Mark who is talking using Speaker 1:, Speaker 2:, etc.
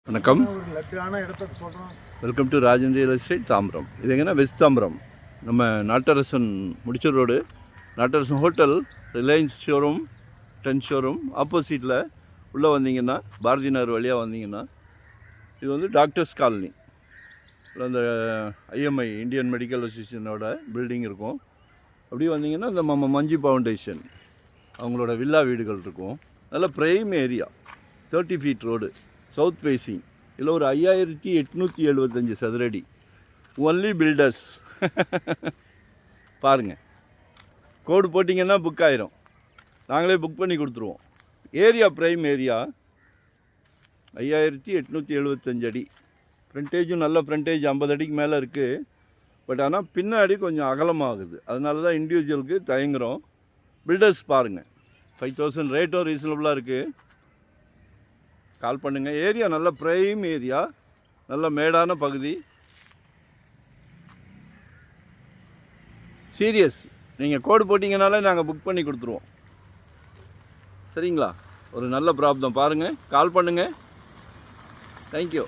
Speaker 1: வணக்கம். Welcome to Rajan real estate Tambaram. இது எங்கன்னா வெஸ்ட் தாம்பரம். நம்ம நாட்டரசன் முடிச்ச ரோடு, நாட்டரசன் ஹோட்டல், ரிலையன்ஸ் ஷோரூம், 10 ஷோரூம் ஆப்போசிட்டில் உள்ளே வந்தீங்கன்னா, பாரதி நகர் வழியாக வந்தீங்கன்னா, இது வந்து டாக்டர்ஸ் காலனி. அந்த ஐஎம்ஐ இந்தியன் மெடிக்கல் அசோசியேஷனோட பில்டிங் இருக்கும். அப்படியே வந்தீங்கன்னா இந்த மஞ்சி ஃபவுண்டேஷன் அவங்களோட வில்லா வீடுகள் இருக்கும். நல்ல prime area, 30 feet road, south facing. இதில் ஒரு 5875 சதுரடி. Only builders. பாருங்கள், கோடு போட்டிங்கன்னா புக் ஆயிரும். நாங்களே புக் பண்ணி கொடுத்துருவோம். ஏரியா ப்ரைம் ஏரியா, 5875 அடி. ஃப்ரண்டேஜும் நல்ல ஃப்ரண்டேஜ், 50 அடிக்கு மேலே இருக்குது. பட் ஆனால் பின்னாடி கொஞ்சம் அகலமாகுது. அதனால தான் இண்டிவிஜுவலுக்கு தயங்குறோம். பில்டர்ஸ் பாருங்கள், 5000 ரேட்டும் ரீசனபுளாக இருக்குது. கால் பண்ணுங்கள். ஏரியா நல்ல ப்ரைம் ஏரியா, நல்ல மேடான பகுதி. சீரியஸ், நீங்கள் கோடு போட்டிங்கனாலே நாங்கள் புக் பண்ணி கொடுத்துருவோம். சரிங்களா? ஒரு நல்ல ப்ராப்ளம். பாருங்கள், கால் பண்ணுங்கள். தேங்க்யூ.